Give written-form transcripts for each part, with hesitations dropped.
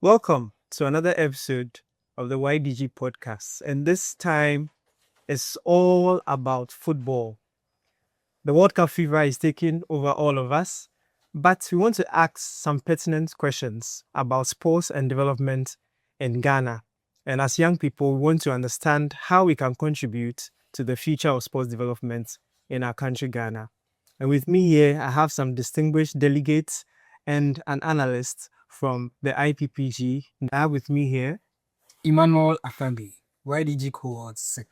Welcome to another episode of the YDG podcast. And this time it's all about football. The World Cup fever is taking over all of us, but we want to ask some pertinent questions about sports and development in Ghana. And as young people, we want to understand how we can contribute to the future of sports development in our country, Ghana. And with me here, I have some distinguished delegates and an analyst from the IPPG. I have with me here Emmanuel, Akpagli, YDG Cohort VI.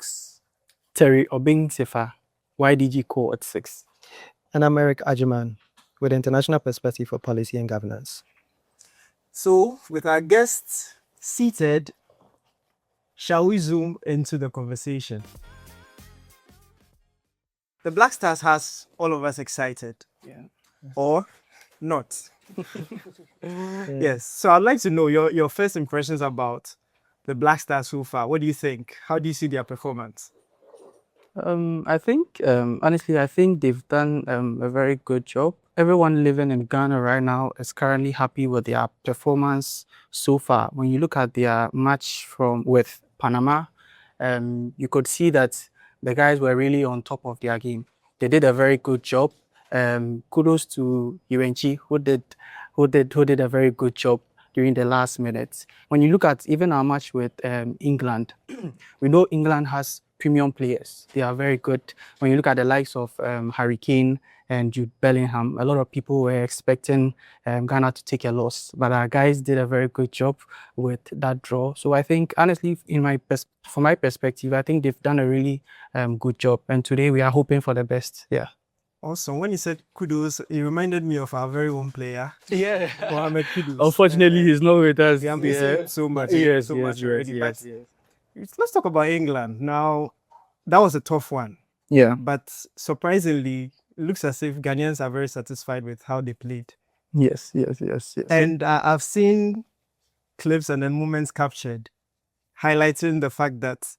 Obeng, Sefa, YDG Cohort VI. And I'm Eric Agyemang with International Perspective for Policy and Governance. So, with our guests seated, shall we zoom into the conversation? The Black Stars has all of us excited. Or not. Yes. So I'd like to know your first impressions about the Black Stars so far. What do you think? How do you see their performance? Honestly, I think they've done a very good job. Everyone living in Ghana right now is currently happy with their performance so far. When you look at their match with Panama, you could see that the guys were really on top of their game. They did a very good job. Kudos to UNG who did a very good job during the last minutes. When you look at even our match with England, we know England has premium players. They are very good. When you look at the likes of Harry Kane and Jude Bellingham, a lot of people were expecting Ghana to take a loss, but our guys did a very good job with that draw. So I think, honestly, from my perspective, I think they've done a really good job. And today we are hoping for the best. Yeah. Also, when you said kudos, it reminded me of our very own player. Yeah. Mohamed Kudus. Unfortunately, he's not with us. We have been saying so much. Yes, already. yes. Let's talk about England. Now, that was a tough one. Yeah. But surprisingly, it looks as if Ghanaians are very satisfied with how they played. Yes. And I've seen clips and then moments captured highlighting the fact that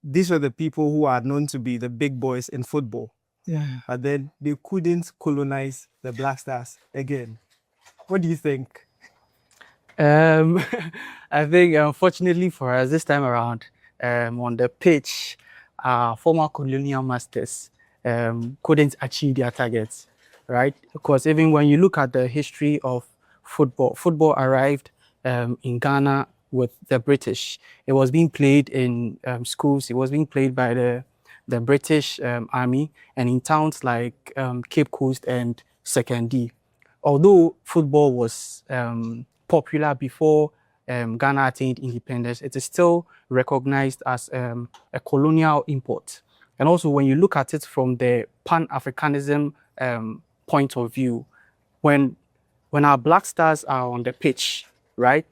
these were the people who are known to be the big boys in football. Yeah. But then they couldn't colonize the Black Stars again. What do you think? I think, unfortunately for us, this time around, on the pitch, our former colonial masters couldn't achieve their targets, right? Because even when you look at the history of football arrived in Ghana with the British. It was being played in schools. It was being played by the British Army and in towns like Cape Coast and Sekondi. Although football was popular before Ghana attained independence, it is still recognized as a colonial import. And also, when you look at it from the Pan-Africanism point of view, when our Black Stars are on the pitch, right,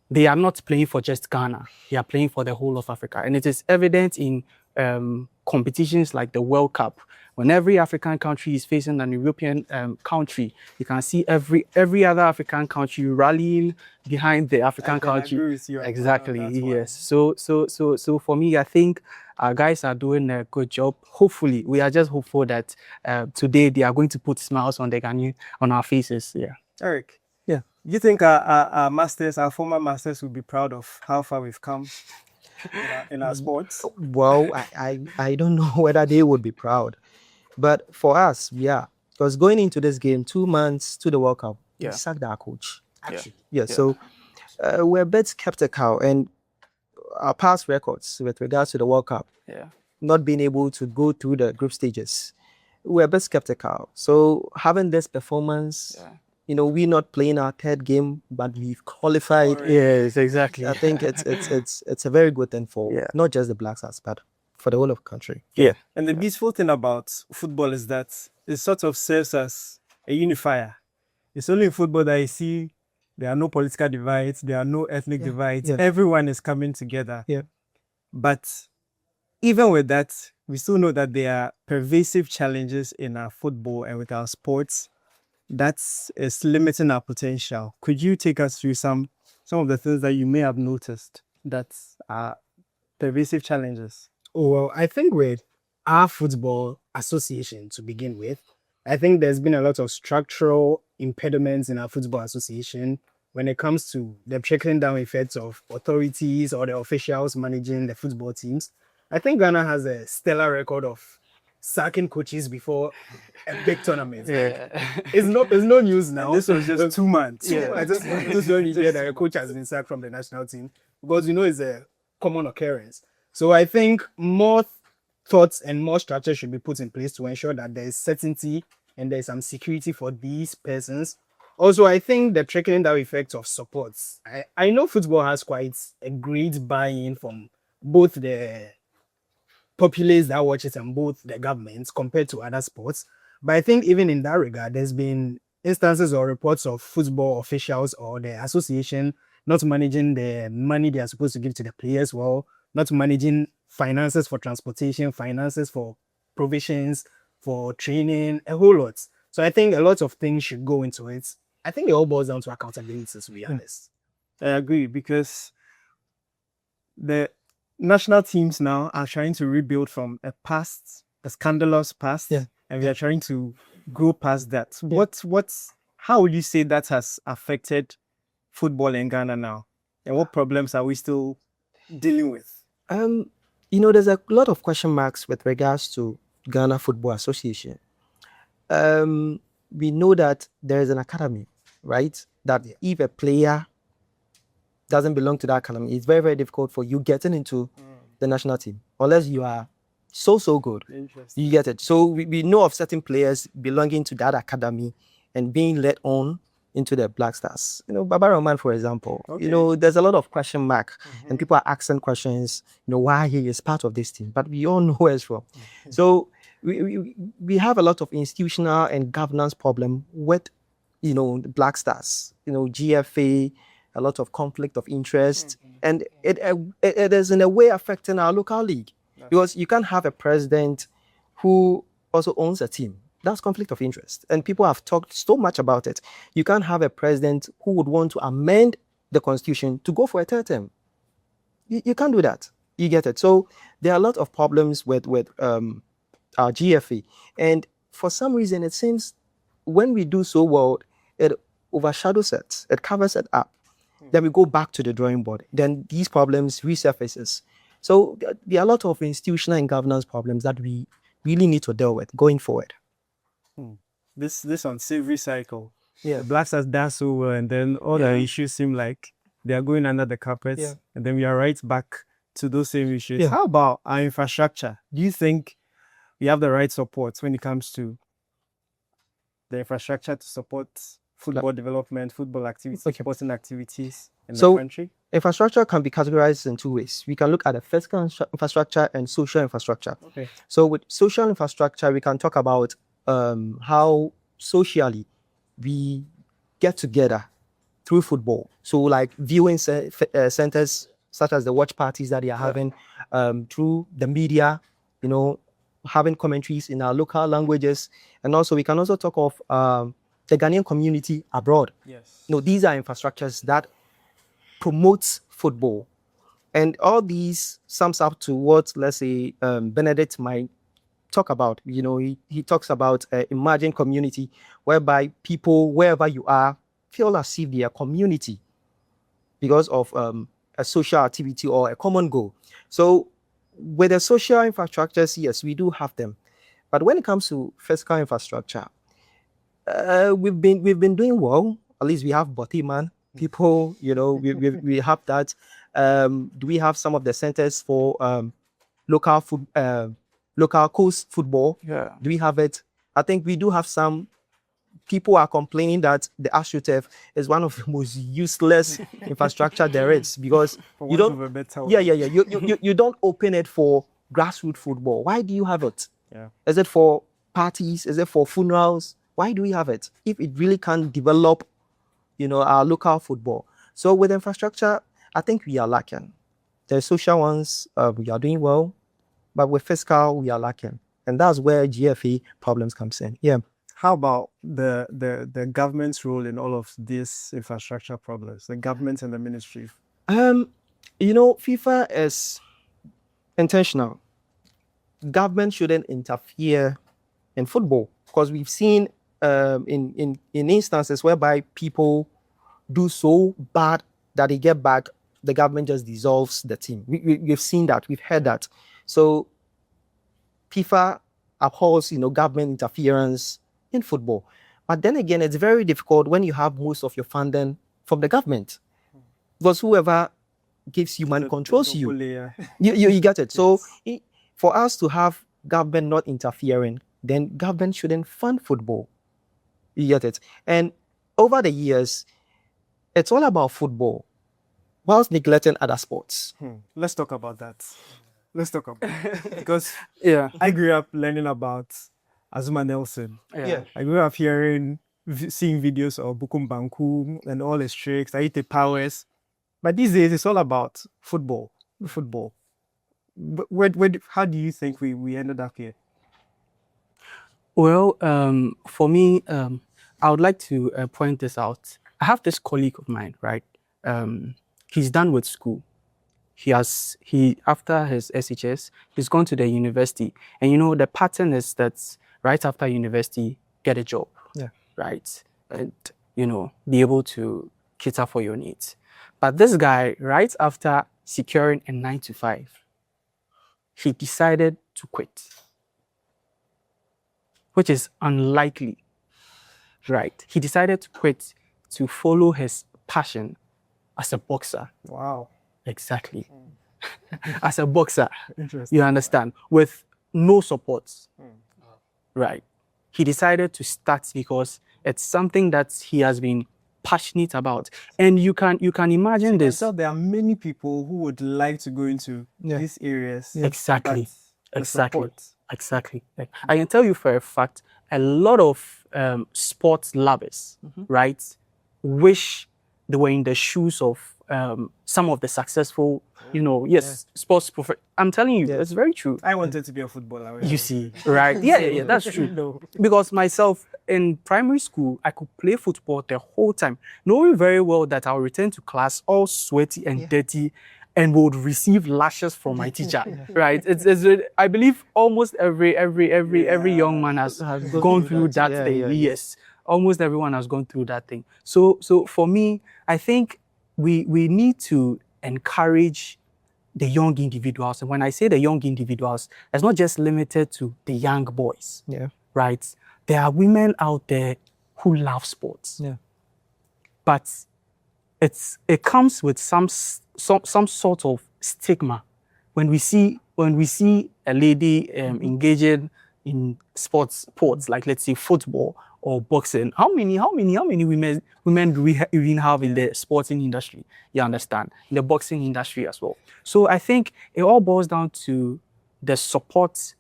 they are not playing for just Ghana. They are playing for the whole of Africa. And it is evident in competitions like the World Cup. When every African country is facing an European country, you can see every other African country rallying behind the African country. I agree with you. Exactly. Yes. So for me, I think our guys are doing a good job. Hopefully, we are just hopeful that today they are going to put smiles on on our faces. Yeah. Eric. Yeah. You think our masters, our former masters, will be proud of how far we've come in our sports? Well, I don't know whether they would be proud. But for us, yeah. Because going into this game, 2 months to the World Cup, we sacked our coach. Actually. Yeah. So we're a bit skeptical. And our past records with regards to the World Cup, not being able to go through the group stages, we're a bit skeptical. So having this performance... we're not playing our third game, but we've qualified. Yes, exactly. I think it's a very good thing for not just the Black Stars, but for the whole of the country. Yeah. And the beautiful thing about football is that it sort of serves as a unifier. It's only in football that you see there are no political divides, there are no ethnic divides. Everyone is coming together. Yeah. But even with that, we still know that there are pervasive challenges in our football and with our sports. That is limiting our potential. Could you take us through some of the things that you may have noticed that are pervasive challenges? Oh, well, I think with our football association to begin with, I think there's been a lot of structural impediments in our football association when it comes to the trickling down effects of authorities or the officials managing the football teams, I think Ghana has a stellar record of sacking coaches before a big tournament. It's no news now. And this was just 2 months. I just when you hear that a coach has been sacked from the national team, because it's a common occurrence. So I think more thoughts and more structure should be put in place to ensure that there is certainty and there is some security for these persons. Also, I think the trickling down effect of supports. I know football has quite a great buy-in from both the populace that watch it and both the governments compared to other sports. But I think even in that regard, there's been instances or reports of football officials or the association not managing the money they are supposed to give to the players well, not managing finances for transportation, finances for provisions, for training, a whole lot. So I think a lot of things should go into it. I think it all boils down to accountability, to be honest. I agree, because the national teams now are trying to rebuild from a scandalous past, and we are trying to go past that. How would you say that has affected football in Ghana now, and what problems are we still dealing with? There's a lot of question marks with regards to Ghana Football Association. We know that there is an academy, right? That if a player doesn't belong to that academy, it's very, very difficult for you getting into the national team, unless you are so good. You get it. So we know of certain players belonging to that academy and being led on into the Black Stars. Baba Rahman, for example. There's a lot of question mark, and people are asking questions, why he is part of this team. But we all know where it's from. So we have a lot of institutional and governance problem with, the Black Stars. GFA, a lot of conflict of interest, and it is in a way affecting our local league, because you can't have a president who also owns a team. That's conflict of interest, and people have talked so much about it. You can't have a president who would want to amend the constitution to go for a third term. You can't do that. You get it. So there are a lot of problems with our GFA, and for some reason it seems when we do so well, it overshadows it. It covers it up. Then we go back to the drawing board. Then these problems resurfaces. So there are a lot of institutional and governance problems that we really need to deal with going forward. This unsavory cycle. Yeah. The Black Stars done so well, and then all the issues seem like they are going under the carpet, and then we are right back to those same issues. How about our infrastructure? Do you think we have the right support when it comes to the infrastructure to support football development, football activities, sporting activities in the country? Infrastructure can be categorized in two ways. We can look at the physical infrastructure and social infrastructure. So with social infrastructure, we can talk about how socially we get together through football. So like viewing centers such as the watch parties that they are having, through the media, having commentaries in our local languages. And also we can also talk of the Ghanaian community abroad. These are infrastructures that promotes football. And all these sums up to what, let's say, Benedict might talk about. He talks about an emerging community whereby people, wherever you are, feel as if they are community because of a social activity or a common goal. So with the social infrastructures, yes, we do have them. But when it comes to physical infrastructure, we've been doing well. At least we have Botiman people, we have that. Do we have some of the centers for local coast football? Do we have it? I think we do have some. People are complaining that the AstroTurf is one of the most useless infrastructure there is, because you don't open it for grassroots football. Why do you have it? Is it for parties? Is it for funerals? Why do we have it if it really can't develop, our local football? So with infrastructure, I think we are lacking. The social ones, we are doing well, but with fiscal, we are lacking, and that's where GFA problems comes in. How about the government's role in all of these infrastructure problems? The government and the ministry. FIFA is intentional. Government shouldn't interfere in football, because we've seen in instances whereby people do so bad that they get back, the government just dissolves the team. We've seen that, we've heard that. So FIFA abhors, government interference in football. But then again, it's very difficult when you have most of your funding from the government, because whoever gives you money controls you. You get it. Yes. So for us to have government not interfering, then government shouldn't fund football. You get it. And over the years, it's all about football, whilst neglecting other sports. Let's talk about that. Because I grew up learning about Azuma Nelson. I grew up seeing videos of Bukum Banku and all his tricks, Aite powers. But these days, it's all about football. But how do you think we ended up here? Well, for me, I would like to point this out. I have this colleague of mine, right? He's done with school. After his SHS, he's gone to the university. And the pattern is that right after university, get a job. Yeah. Right? And, be able to cater for your needs. But this guy, right after securing a 9-to-5, he decided to quit, which is unlikely, right? He decided to quit to follow his passion as a boxer. Wow. Exactly. As a boxer, Interesting. you understand, with no support, right? He decided to start because it's something that he has been passionate about. And you can imagine this. So there are many people who would like to go into these areas. Exactly. Exactly. Like, I can tell you for a fact, a lot of sports lovers, right, wish they were in the shoes of some of the successful, sports professionals. I'm telling you, it's very true. I wanted to be a footballer. You see, right? Yeah, that's true. Because myself, in primary school, I could play football the whole time, knowing very well that I'll return to class all sweaty and dirty and would receive lashes from my teacher, right? It's I believe almost every young man has gone through that thing. Yes, almost everyone has gone through that thing. So for me, I think we need to encourage the young individuals. And when I say the young individuals, it's not just limited to the young boys, right? There are women out there who love sports, but it comes with some sort of stigma when we see a lady engaging in sports, like let's say football or boxing. How many women do we even have in the sporting industry? You understand? In the boxing industry as well. So I think it all boils down to the support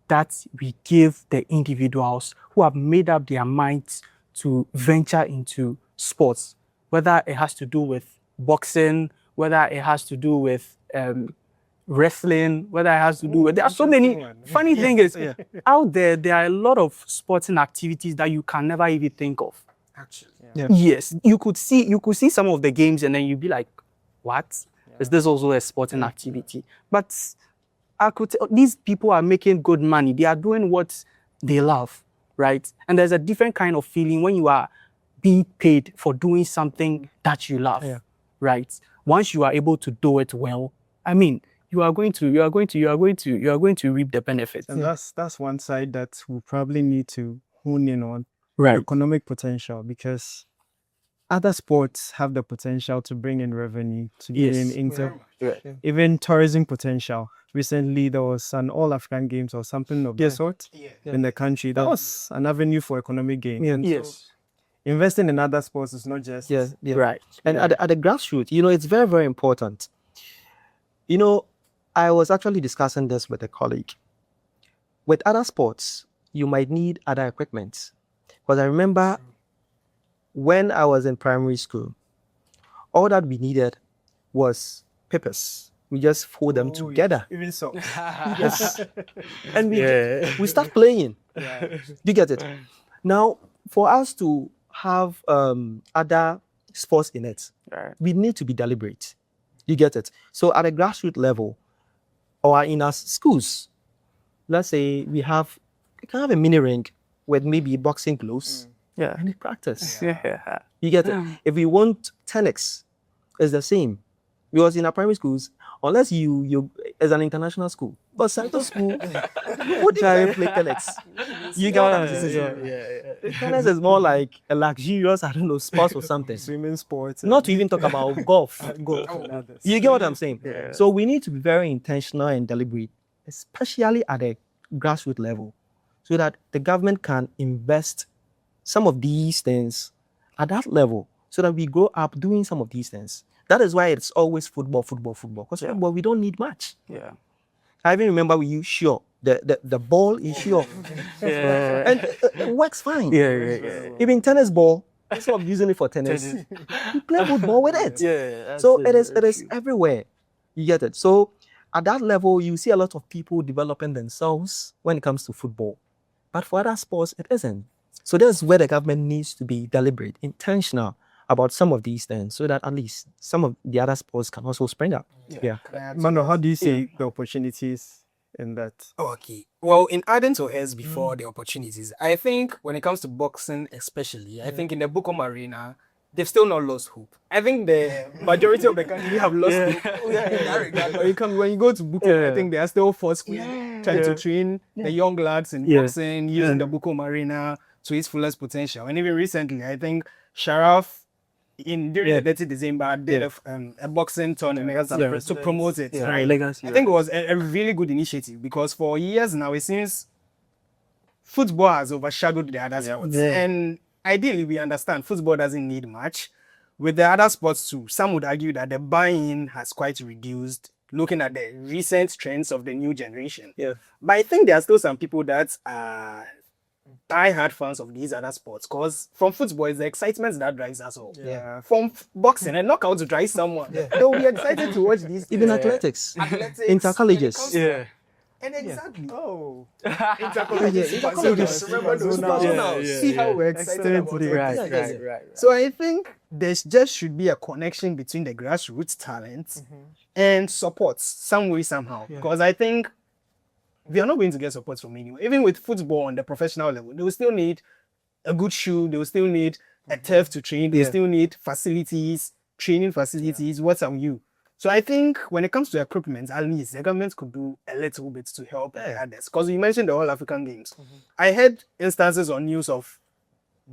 that we give the individuals who have made up their minds to venture into sports, whether it has to do with boxing, whether it has to do with wrestling, whether it has to do with... There are so many... Funny thing is, out there are a lot of sporting activities that you can never even think of. Actually. Yes. You could see some of the games and then you'd be like, what? Is this also a sporting activity? But I could tell these people are making good money. They are doing what they love, right? And there's a different kind of feeling when you are being paid for doing something that you love, right? Once you are able to do it well, I mean, you are going to reap the benefits. And that's one side that we probably need to hone in on, right? Economic potential, because other sports have the potential to bring in revenue, to bring in income, even tourism potential. Recently, there was an All-African Games or something of the sort in the country. That was an avenue for economic gain. Yes. So investing in other sports is not just... Right. And at the grassroots, it's very, very important. I was actually discussing this with a colleague. With other sports, you might need other equipment. Because I remember when I was in primary school, all that we needed was papers. We just fold them together. Even so. Yes. And we start playing. You get it? Now, for us to have other sports in it, we need to be deliberate. You get it? So at a grassroots level, or in our schools, let's say we can have a mini ring with maybe boxing gloves, Yeah. and they practice. Yeah. You get it? If we want tennis, it's the same. Because in our primary schools, unless you as an international school, but Santo school, who did play tennis? You get what I'm saying? Tennis is more like a luxurious, I don't know, sports or something. Swimming sports. Not to even talk about golf. golf and others. You get what I'm saying? Yeah. So we need to be very intentional and deliberate, especially at the grassroots level, so that the government can invest some of these things at that level, so that we grow up doing some of these things. That is why it's always football. Because football, we don't need much. Yeah. I even remember we use sure. The ball is sure. Yeah. And it works fine. Yeah. Even tennis ball, instead of using it for tennis, you play football with it. Yeah. So it is everywhere. You get it. So at that level, you see a lot of people developing themselves when it comes to football. But for other sports, it isn't. So that's where the government needs to be deliberate, intentional about some of these things, so that at least some of the other sports can also spring up. Yeah. Mano, how do you see the opportunities in that? Okay. Well, in adding to hers before the opportunities, I think when it comes to boxing, especially, I think in the Bukom arena, they've still not lost hope. I think the majority of the country have lost hope in that regard. When you go to Bukom, I think they are still forcefully trying to train the young lads in boxing, using the Bukom arena to its fullest potential. And even recently, I think Sharaf, during the 30 December, did a boxing tournament to promote it. Right. Legacy. I think it was a really good initiative, because for years now it seems football has overshadowed the other sports. And ideally, we understand football doesn't need much. With the other sports too, some would argue that the buy-in has quite reduced, looking at the recent trends of the new generation. Yeah. But I think there are still some people that are die-hard fans of these other sports, because from football, it's the excitement that drives us all. Yeah. From boxing, and knockout drives someone. They'll be excited to watch these. Even athletics, intercolleges. Yeah. And exactly. Oh. Intercolleges. Remember those zonals. See how we're excited about it. Right. So I think there just should be a connection between the grassroots talent and support some way, somehow. Because I think we are not going to get support from anywhere. Even with football on the professional level, they will still need a good shoe. They will still need a turf to train. They will still need facilities, training facilities. What have you? So I think when it comes to equipment, at least the government could do a little bit to help others. Because you mentioned the All African Games. I heard instances on news of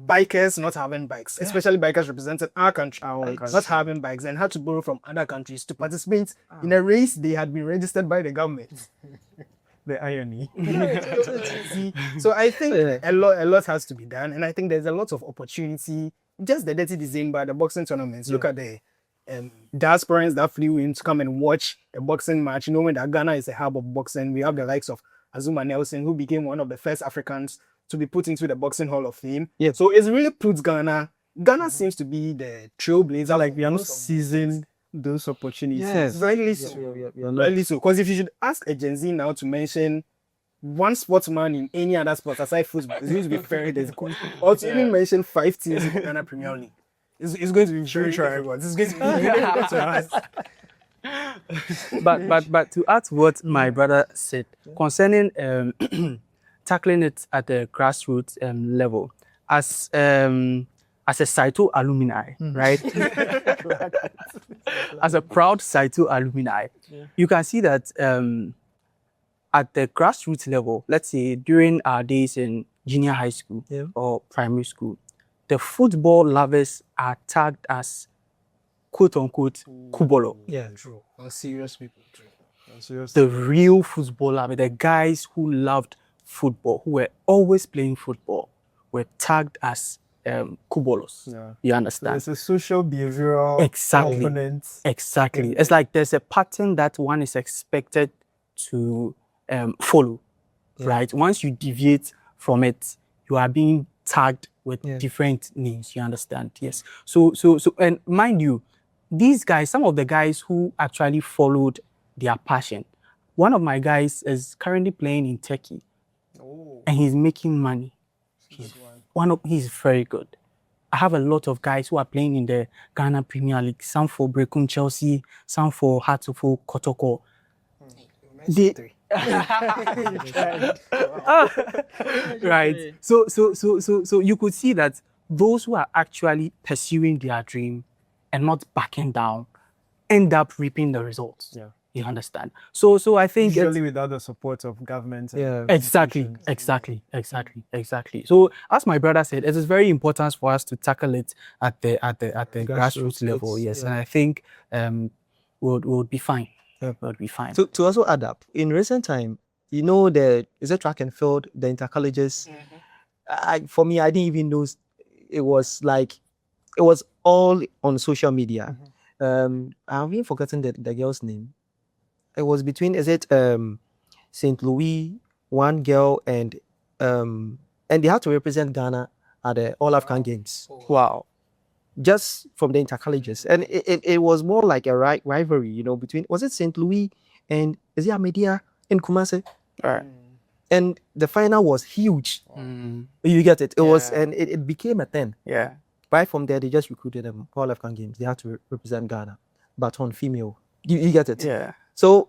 bikers not having bikes, especially bikers representing our country, not having bikes, and had to borrow from other countries to participate in a race they had been registered by the government. The irony. So I think a lot has to be done, and I think there's a lot of opportunity. Just the 30 December, the boxing tournaments. Look at the diasporans that flew in to come and watch a boxing match, knowing that Ghana is a hub of boxing. We have the likes of Azuma Nelson, who became one of the first Africans to be put into the Boxing Hall of Fame. So it's really puts Ghana. Ghana seems to be the trailblazer. Like we are not seizing those opportunities. Yes. Very so. Very so. Because if you should ask a Gen Z now to mention one sportsman in any other sport aside football, it's going to be very difficult. Or to even mention 5 teams in Ghana Premier League. It's going to be very difficult. It's going to be very difficult to ask. But to add what my brother said concerning tackling it at the grassroots level, as a Saito alumni, right? As a proud Saito alumni, you can see that at the grassroots level, let's say during our days in junior high school or primary school, the football lovers are tagged as quote unquote kubolo. Yeah, true. On serious people, true. The real football lover, the guys who loved football, who were always playing football, were tagged as kubolos. You understand? There's a social behavioral component. Exactly. It's like there's a pattern that one is expected to follow, right? Once you deviate from it, you are being tagged with different names. You understand? Yes. So, and mind you, these guys, some of the guys who actually followed their passion. One of my guys is currently playing in Turkey, and he's making money. He's very good. I have a lot of guys who are playing in the Ghana Premier League. Some for Brecon Chelsea, some for Hartlepool Kotoko. Right. So you could see that those who are actually pursuing their dream and not backing down end up reaping the results. Yeah. You understand? So I think Usually without the support of government. And exactly. So as my brother said, it is very important for us to tackle it at the grassroots level. Yes, and I think we'll be fine. We'll be fine. To also add up, in recent time, you know, is a track and field, the intercolleges. For me, I didn't even know it was all on social media. I've even forgotten the girl's name. It was between St. Louis, one girl, and they had to represent Ghana at the All African Games. Wow. Just from the intercolleges, and it was more like a rivalry, you know, between St. Louis and Ahmedia in Kumasi. Right. And the final was huge. You get it? It was, and it became a thing. Yeah. Right from there, they just recruited them All African Games. They had to represent Ghana, but on female. You get it? Yeah. So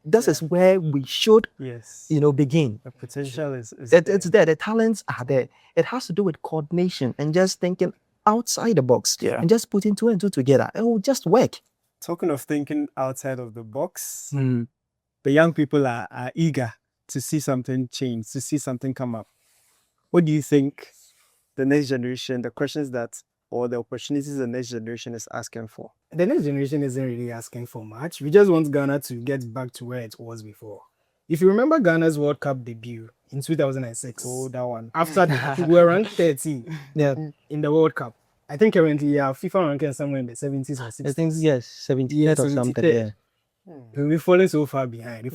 this is where we should, begin. The potential is it's there. The talents are there. It has to do with coordination and just thinking outside the box. Yeah. And just putting two and two together. It will just work. Talking of thinking outside of the box, the young people are eager to see something change, to see something come up. What do you think the next generation, the questions that, or the opportunities the next generation is asking for? The next generation isn't really asking for much. We just want Ghana to get back to where it was before. If you remember Ghana's World Cup debut in 2006. Oh, that one. After that, we were ranked 13 in the World Cup. I think currently FIFA ranking somewhere in the 70s or 60s. I think, yes, 78 or something. Yeah. We're falling so far behind.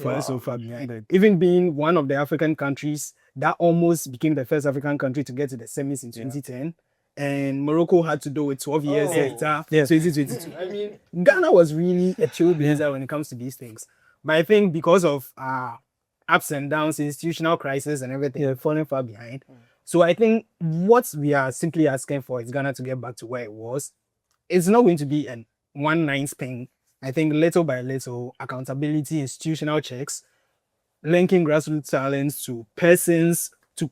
Even being one of the African countries that almost became the first African country to get to the semis in 2010. And Morocco had to do it 12 years later, 2022. I mean, Ghana was really a trailblazer when it comes to these things. But I think because of ups and downs, institutional crisis and everything, we're falling far behind. So I think what we are simply asking for is Ghana to get back to where it was. It's not going to be a one-night thing. I think little by little, accountability, institutional checks, linking grassroots talents to persons, to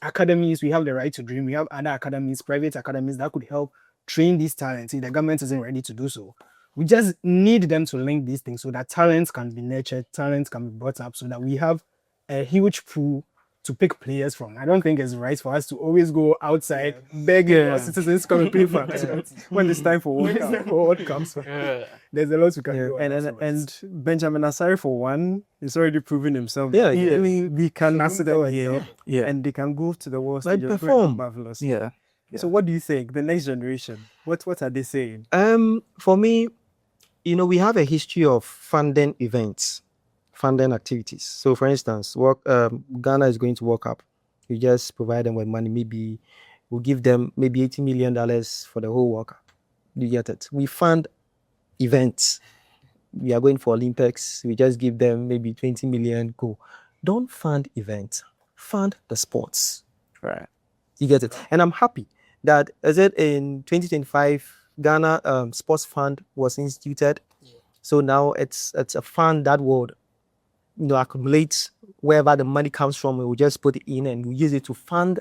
academies. We have the Right to Dream. We have other academies, private academies that could help train these talents if the government isn't ready to do so. We just need them to link these things so that talents can be nurtured, talents can be brought up, so that we have a huge pool to pick players from. I don't think it's right for us to always go outside begging our citizens to come and play for us. When it's time for World Cup. There's a lot we can do. And Benjamin Asare, for one, is already proven himself. Yeah, we can sit over here and they can go to the world stage and perform marvelous. Yeah. So what do you think? The next generation, what are they saying? For me, we have a history of funding events, funding activities. So, for instance, Ghana is going to World Cup. You just provide them with money. Maybe we'll give them maybe $80 million for the whole World Cup. You get it? We fund events. We are going for Olympics. We just give them maybe 20 million. Go. Don't fund events. Fund the sports. Right. You get it? And I'm happy that, as it in 2025, Ghana Sports Fund was instituted. So now it's a fund that would accumulate wherever the money comes from. We will just put it in and we use it to fund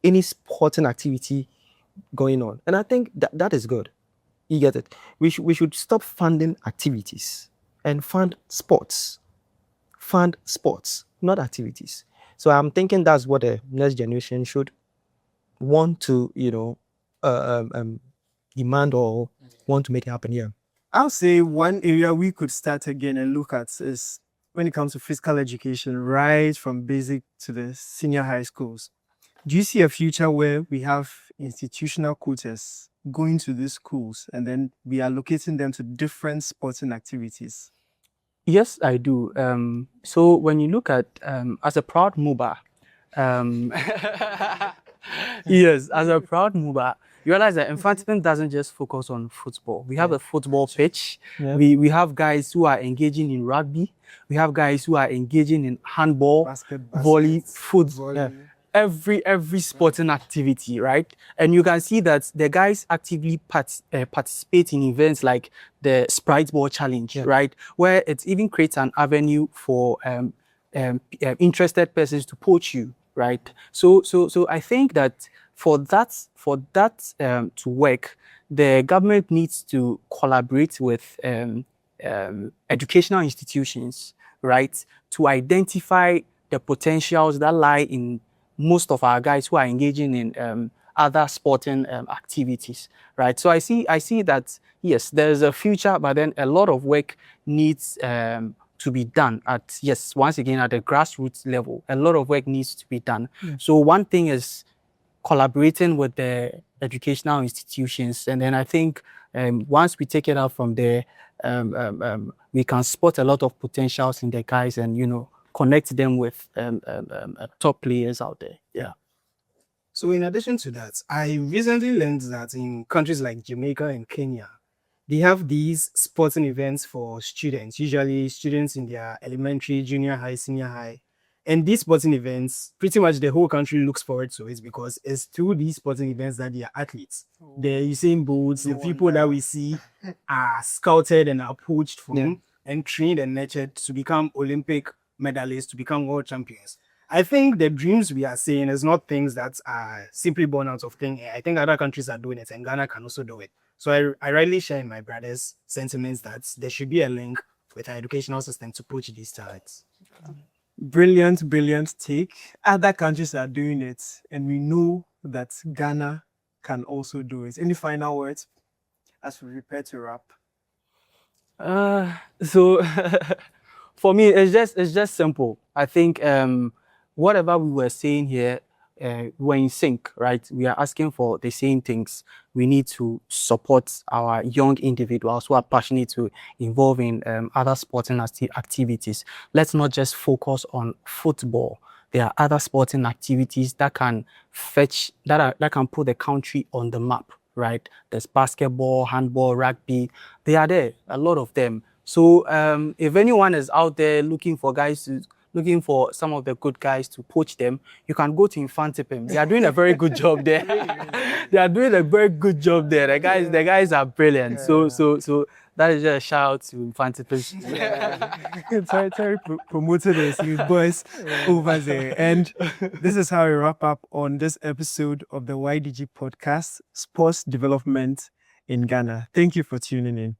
any sporting activity going on. And I think that is good. You get it? We should stop funding activities and fund sports. Fund sports, not activities. So I'm thinking that's what the next generation should want to, demand or want to make it happen here. I'll say one area we could start again and look at is when it comes to physical education, right from basic to the senior high schools. Do you see a future where we have institutional coaches going to these schools and then we are allocating them to different sporting activities? Yes, I do. So when you look at, as a proud mover, yes, as a proud mover, you realize that Infantism doesn't just focus on football. We have a football pitch. Yeah. We have guys who are engaging in rugby. We have guys who are engaging in handball, volley, football. Yeah. Every sporting activity, right? And you can see that the guys actively participate in events like the Sprite Ball Challenge, right? Where it even creates an avenue for interested persons to poach you, right? So I think that for that to work, the government needs to collaborate with educational institutions, right, to identify the potentials that lie in most of our guys who are engaging in other sporting activities, right? So I see that yes, there's a future, but then a lot of work needs to be done at, yes, once again at the grassroots level. A lot of work needs to be done. So one thing is collaborating with the educational institutions, and then I think once we take it out from there, we can spot a lot of potentials in the guys, and connect them with top players out there. Yeah. So in addition to that, I recently learned that in countries like Jamaica and Kenya, they have these sporting events for students, usually students in their elementary, junior high, senior high. And these sporting events, pretty much the whole country looks forward to it because it's through these sporting events that they are athletes. The Usain Bolts, the people that we see are scouted and are poached from and trained and nurtured to become Olympic medalists, to become world champions. I think the dreams we are seeing is not things that are simply born out of thin air. I think other countries are doing it, and Ghana can also do it. So I rightly share in my brother's sentiments that there should be a link with our educational system to push these talents. Brilliant take. Other countries are doing it, and we know that Ghana can also do it. Any final words as we prepare to wrap? So for me, it's just simple. I think whatever we were saying here, we're in sync, right? We are asking for the same things. We need to support our young individuals who are passionate to involve in other sporting activities. Let's not just focus on football. There are other sporting activities that can that can put the country on the map, right? There's basketball, handball, rugby. They are there, a lot of them. So if anyone is out there looking for some of the good guys to poach them, you can go to Infantipim. They are doing a very good job there. They are doing a very good job there. The guys are brilliant. So that is just a shout out to Infantipim. Terry promoted us, you boys over there. And this is how we wrap up on this episode of the YDG podcast, Sports Development in Ghana. Thank you for tuning in.